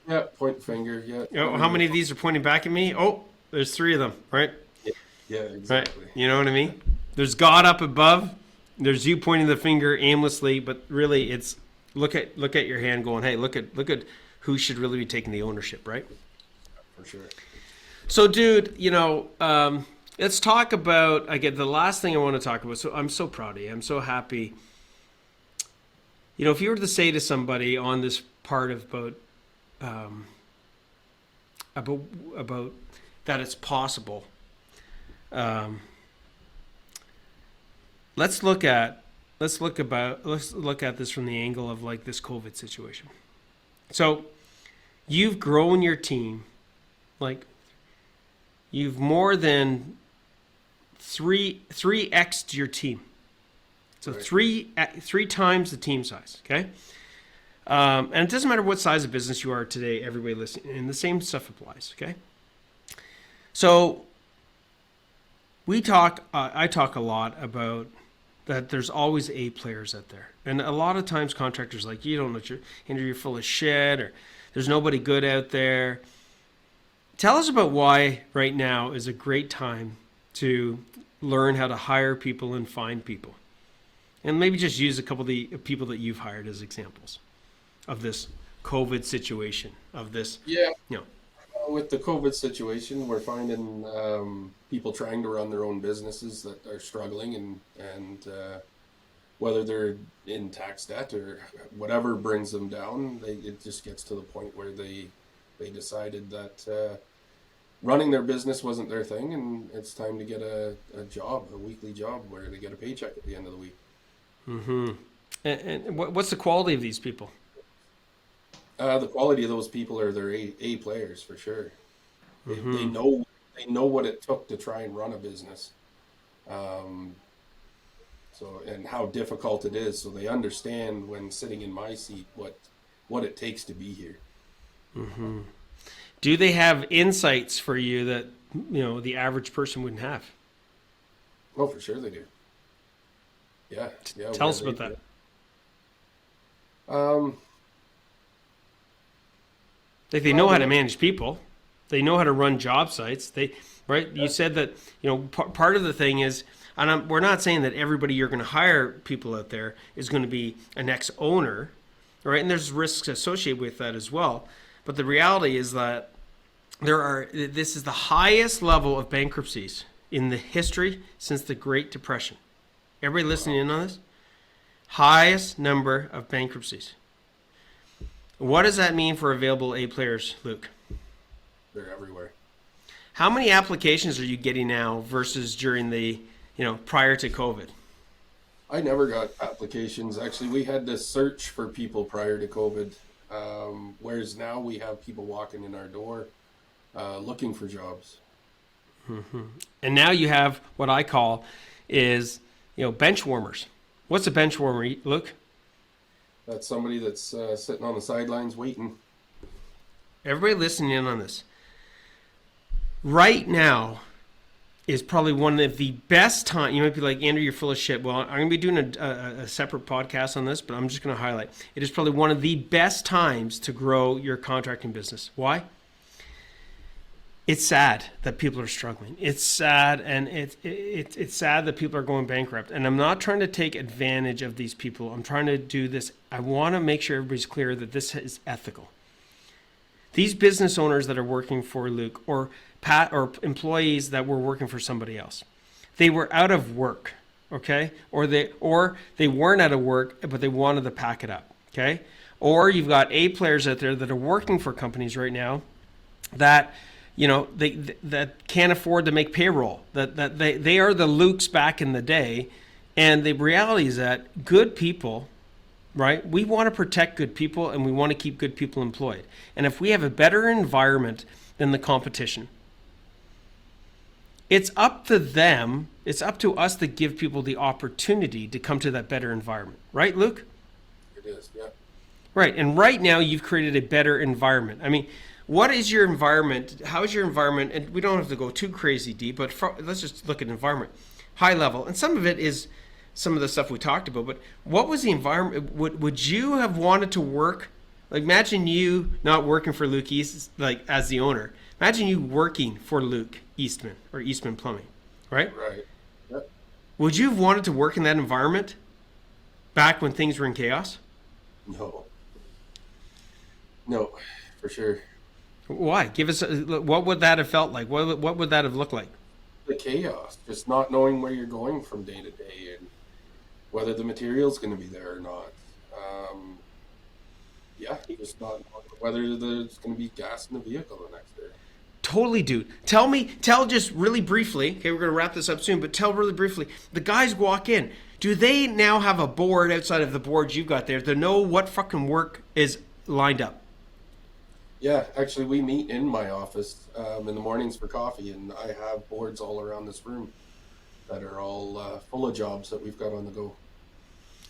Yeah, point finger. Yeah. How many of these are pointing back at me? Oh, there's three of them, right? Yeah, Right. exactly. You know what I mean? There's God up above. There's you pointing the finger aimlessly, but really it's look at your hand, going, hey, look at who should really be taking the ownership, right? For sure. So, dude, let's talk about. I get the last thing I want to talk about. So I'm so proud of you. I'm so happy. If you were to say to somebody on this part about that it's possible. Let's look at this from the angle of like this COVID situation. So you've grown your team, like you've more than 3x'd your team. So Right. three times the team size. Okay. And it doesn't matter what size of business you are today, everybody listening, and the same stuff applies. Okay. So I talk a lot about that there's always A players out there. And a lot of times contractors like, you don't know, you're full of shit, or there's nobody good out there. Tell us about why right now is a great time to learn how to hire people and find people. And maybe just use a couple of the people that you've hired as examples of this COVID situation, of this, Yeah. you know. With the COVID situation, we're finding people trying to run their own businesses that are struggling, and whether they're in tax debt or whatever brings them down, it just gets to the point where they decided that running their business wasn't their thing, and it's time to get a job, a weekly job where they get a paycheck at the end of the week. Mm-hmm. And what's the quality of these people? The quality of those people are their A players for sure. They Mm-hmm. know what it took to try and run a business. Um, so and how difficult it is. So they understand when sitting in my seat what it takes to be here. Mm-hmm. Do they have insights for you that the average person wouldn't have? Oh, for sure they do. Yeah, yeah. Tell where us about that. Um, Like they know how to manage people, they know how to run job sites. Right? You said that part of the thing is, and we're not saying that everybody you're going to hire people out there is going to be an ex-owner, right? And there's risks associated with that as well. But the reality is that this is the highest level of bankruptcies in the history since the Great Depression. Everybody listening in on this? Highest number of bankruptcies. What does that mean for available A players, Luke? they're everywhere. How many applications are you getting now versus during the, prior to COVID? I never got applications. Actually, we had to search for people prior to COVID, whereas now we have people walking in our door. looking for jobs. And now you have what I call is, bench warmers. What's a bench warmer, Luke? That's somebody that's sitting on the sidelines waiting. Everybody listening in on this. Right now is probably one of the best time. You might be like, Andrew, you're full of shit. Well, I'm going to be doing a separate podcast on this, but I'm just going to highlight. It is probably one of the best times to grow your contracting business. Why? It's sad that people are struggling. It's sad, and it's sad that people are going bankrupt. And I'm not trying to take advantage of these people. I'm trying to do this. I want to make sure everybody's clear that this is ethical. These business owners that are working for Luke, or Pat, or employees that were working for somebody else, they were out of work, okay? Or they weren't out of work, but they wanted to pack it up, okay? Or you've got A players out there that are working for companies right now that that can't afford to make payroll. That they are the Lukes back in the day, and the reality is that good people, right? We want to protect good people, and we want to keep good people employed. And if we have a better environment than the competition, it's up to them. It's up to us to give people the opportunity to come to that better environment, right, Luke? It is, yeah. Right, and right now you've created a better environment. I mean, what is your environment? How is your environment? And we don't have to go too crazy deep, but let's just look at environment, high level. And some of it is some of the stuff we talked about. But what was the environment? Would you have wanted to work? Like, imagine you not working for Luke East, like as the owner. Imagine you working for Luke Eastman or Eastman Plumbing, right? Right. Yep. Would you have wanted to work in that environment back when things were in chaos? No. No, for sure. Why? Give us what would that have felt like? What would that have looked like? The chaos, just not knowing where you're going from day to day, and whether the material's going to be there or not. Just not knowing whether there's going to be gas in the vehicle the next day. Totally, dude. Tell just really briefly. Okay, we're going to wrap this up soon, but tell really briefly. The guys walk in. Do they now have a board outside of the board you've got there to know what fucking work is lined up? Yeah, actually, we meet in my office in the mornings for coffee, and I have boards all around this room that are all full of jobs that we've got on the go,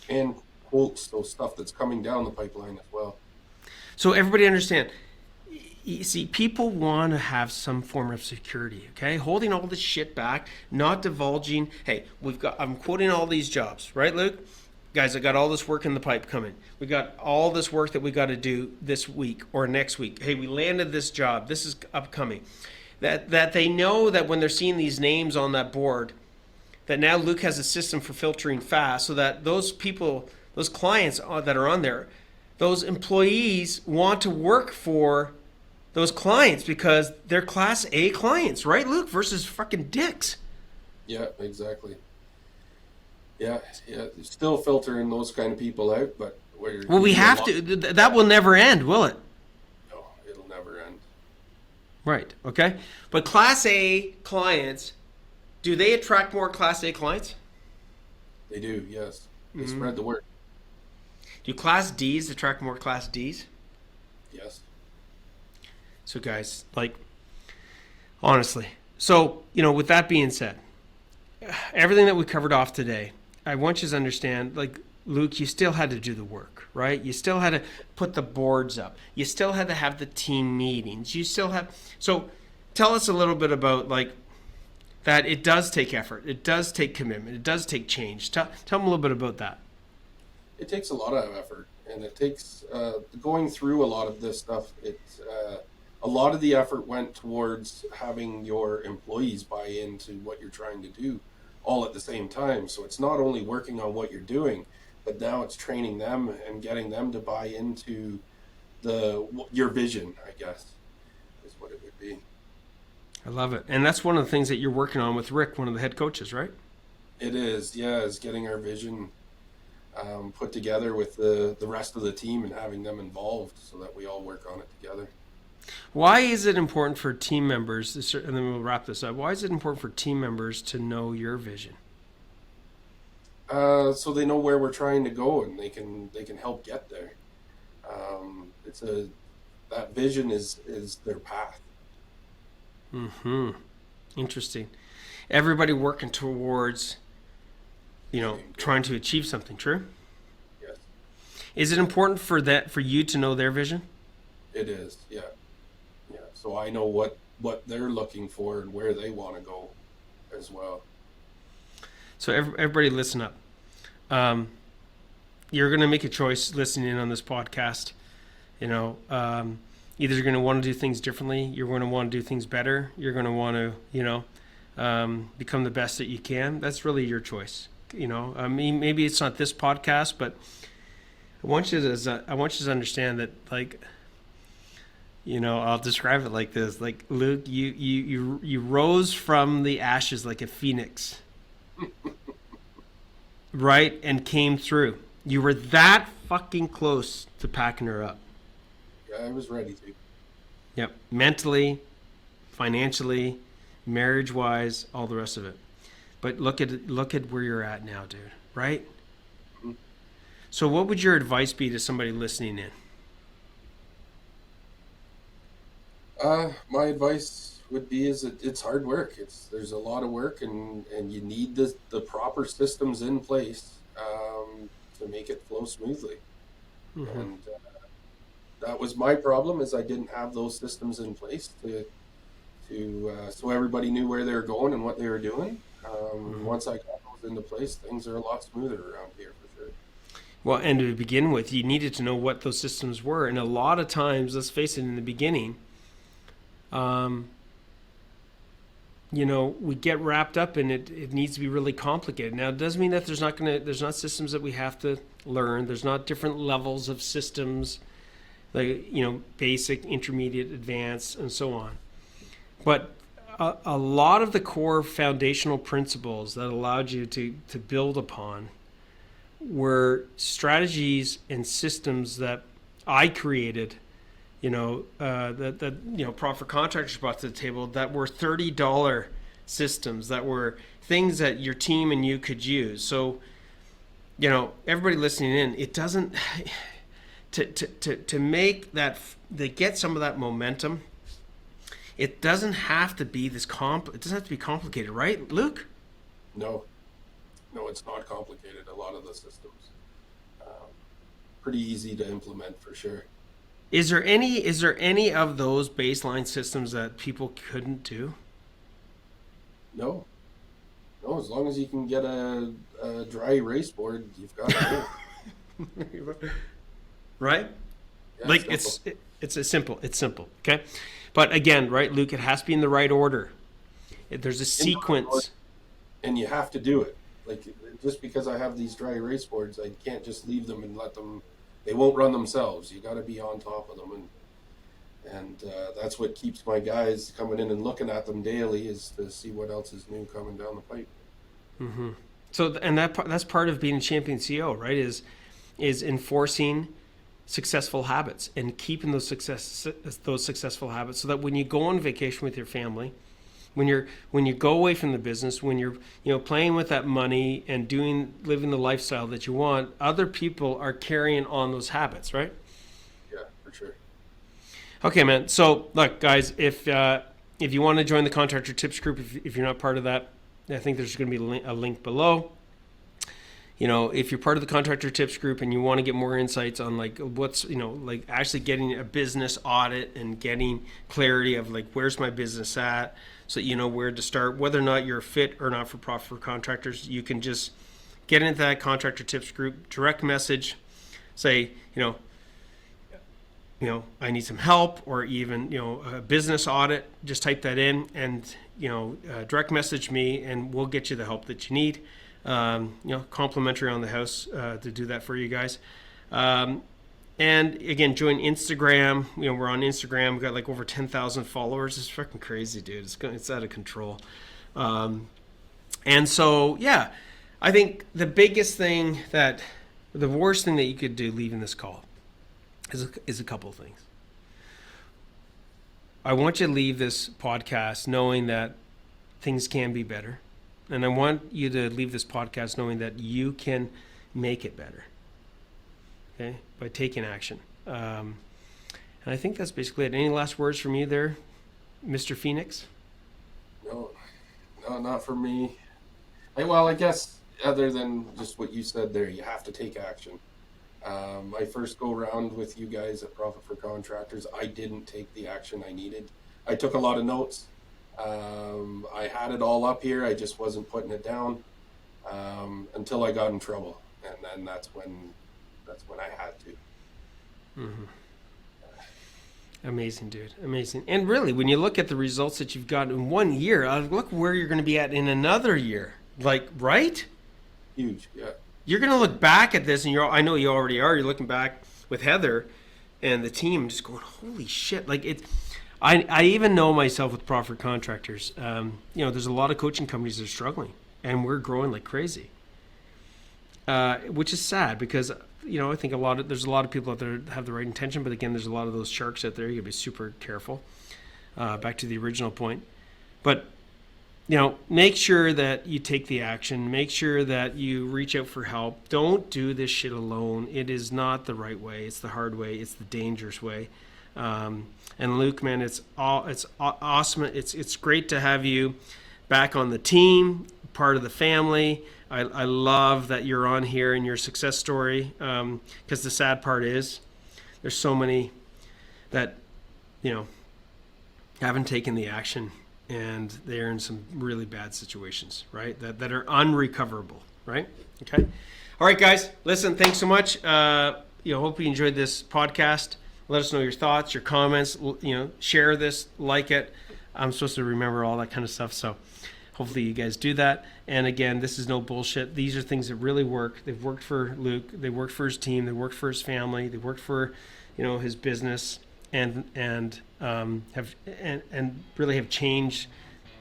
and quotes, so stuff that's coming down the pipeline as well. So everybody understand. You see, people want to have some form of security, okay? Holding all this shit back, not divulging. Hey, I'm quoting all these jobs, right, Luke? Guys, I got all this work in the pipe coming. We got all this work that we got to do this week or next week. Hey, we landed this job. This is upcoming. That they know that when they're seeing these names on that board, that now Luke has a system for filtering fast, so that those people, those clients that are on there, those employees want to work for those clients because they're Class A clients, right, Luke? Versus fucking dicks. Yeah, exactly. Yeah, still filtering those kind of people out, but well, we have to. That will never end, will it? No, it'll never end. Right. Okay. But Class A clients, do they attract more Class A clients? They do. Yes, they spread the word. Do Class Ds attract more Class Ds? Yes. So, guys, like, honestly, so with that being said, everything that we covered off today, I want you to understand, like, Luke, you still had to do the work, right? You still had to put the boards up. You still had to have the team meetings. You still have. So tell us a little bit about, like, that it does take effort. It does take commitment. It does take change. Tell them a little bit about that. It takes a lot of effort, and it takes going through a lot of this stuff. A lot of the effort went towards having your employees buy into what you're trying to do all at the same time. So it's not only working on what you're doing, but now it's training them and getting them to buy into your vision, I guess, is what it would be. I love it. And that's one of the things that you're working on with Rick, one of the head coaches, right? It is, yeah, is getting our vision put together with the rest of the team and having them involved so that we all work on it together. Why is it important for team members, and then we'll wrap this up, why is it important for team members to know your vision? So they know where we're trying to go, and they can help get there. That vision is their path. Mm-hmm. Interesting. Everybody working towards, trying to achieve something. True. Yes, Is it important for you to know their vision? it is. Yeah, yeah. So I know what they're looking for and where they want to go as well. So everybody, listen up. You're going to make a choice listening in on this podcast. Either you're going to want to do things differently, you're going to want to do things better, you're going to want to, become the best that you can. That's really your choice. I mean, maybe it's not this podcast, but I want you to understand that, like, I'll describe it like this: like, Luke, you rose from the ashes like a phoenix, right, and came through. You were that fucking close to packing her up. Yeah, I was ready to. Yep, mentally, financially, marriage-wise, all the rest of it. But look at where you're at now, dude. Right? Mhm. So, what would your advice be to somebody listening in? My advice would be is it's hard work. There's a lot of work, and you need the proper systems in place to make it flow smoothly. Mm-hmm. And that was my problem, is I didn't have those systems in place to so everybody knew where they were going and what they were doing. Mm-hmm. Once I got those into place, things are a lot smoother around here for sure. Well, and to begin with, you needed to know what those systems were, and a lot of times, let's face it, in the beginning, we get wrapped up in it. It needs to be really complicated. Now, it doesn't mean that there's not systems that we have to learn. There's not different levels of systems, like, basic, intermediate, advanced, and so on. But a lot of the core foundational principles that allowed you to build upon were strategies and systems that I created, that Profit Contractors brought to the table, that were $30 systems, that were things that your team and you could use. So, everybody listening in, it doesn't to make that, to get some of that momentum. It doesn't have to be this it doesn't have to be complicated, right, Luke? No, no, it's not complicated. A lot of the systems, pretty easy to implement for sure. Is there any of those baseline systems that people couldn't do? No, no, as long as you can get a dry erase board, you've got it. Right? Yeah, Like, simple. it's simple, okay? But again, right, Luke, it has to be in the right order. There's a sequence. And you have to do it. Like, just because I have these dry erase boards, I can't just leave them and let them. They won't run themselves. You got to be on top of them, and that's what keeps my guys coming in and looking at them daily, is to see what else is new coming down the pipe. Mm-hmm. So, and that's part of being a champion CEO, right? Is enforcing successful habits and keeping those successful habits, so that when you go on vacation with your family, when you go away from the business, when you're playing with that money and living the lifestyle that you want, other people are carrying on those habits, right? Yeah, for sure. Okay, man. So look, guys, if you want to join the Contractor Tips group, if you're not part of that, I think there's going to be a link below. If you're part of the Contractor Tips group and you want to get more insights on, like, what's, like, actually getting a business audit and getting clarity of, like, where's my business at, so you know where to start, whether or not you're a fit or not for profit for contractors, you can just get into that Contractor Tips group, direct message, say, I need some help, or even, a business audit. Just type that in and, direct message me, and we'll get you the help that you need. Complimentary on the house to do that for you guys. And again, join Instagram. We're on Instagram. We've got like over 10,000 followers. It's fucking crazy, dude. It's out of control. And so, yeah, I think the worst thing that you could do leaving this call is a couple of things. I want you to leave this podcast knowing that things can be better. And I want you to leave this podcast knowing that you can make it better, okay, by taking action. And I think that's basically it. Any last words from you there, Mr. Phoenix? not for me. I guess other than just what you said there, you have to take action. My first go round with you guys at Profit for Contractors, I didn't take the action I needed. I took a lot of notes. I had it all up here. I just wasn't putting it down until I got in trouble, and then that's when I had to. Mm-hmm. Amazing, dude. Amazing. And really, when you look at the results that you've got in 1 year, look where you're going to be at in another year. Like, right? Huge, yeah. You're going to look back at this, and I know you already are. You're looking back with Heather and the team, just going, holy shit! Like I even know myself with Profit Contractors. There's a lot of coaching companies that are struggling, and we're growing like crazy, which is sad because I think there's a lot of people out there that have the right intention, but again, there's a lot of those sharks out there. You got to be super careful. Back to the original point, but make sure that you take the action. Make sure that you reach out for help. Don't do this shit alone. It is not the right way. It's the hard way. It's the dangerous way. And Luke, man, it's awesome. It's great to have you back on the team, part of the family. I love that you're on here and your success story. Because the sad part is, there's so many that haven't taken the action, and they're in some really bad situations, right? That are unrecoverable, right? Okay. All right, guys. Listen, thanks so much. Hope you enjoyed this podcast. Let us know your thoughts, your comments. Share this, like it. I'm supposed to remember all that kind of stuff, so hopefully you guys do that. And again, this is no bullshit. These are things that really work. They've worked for Luke. They worked for his team. They worked for his family. They worked for, his business, and really have changed.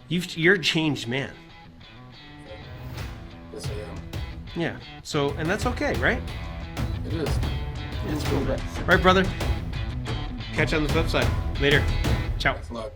You're a changed man. Yes, I am. Yeah. So, and that's okay, right? It is. It's cool. All right, brother. Catch you on the flip side. Later. Ciao. Thanks a lot.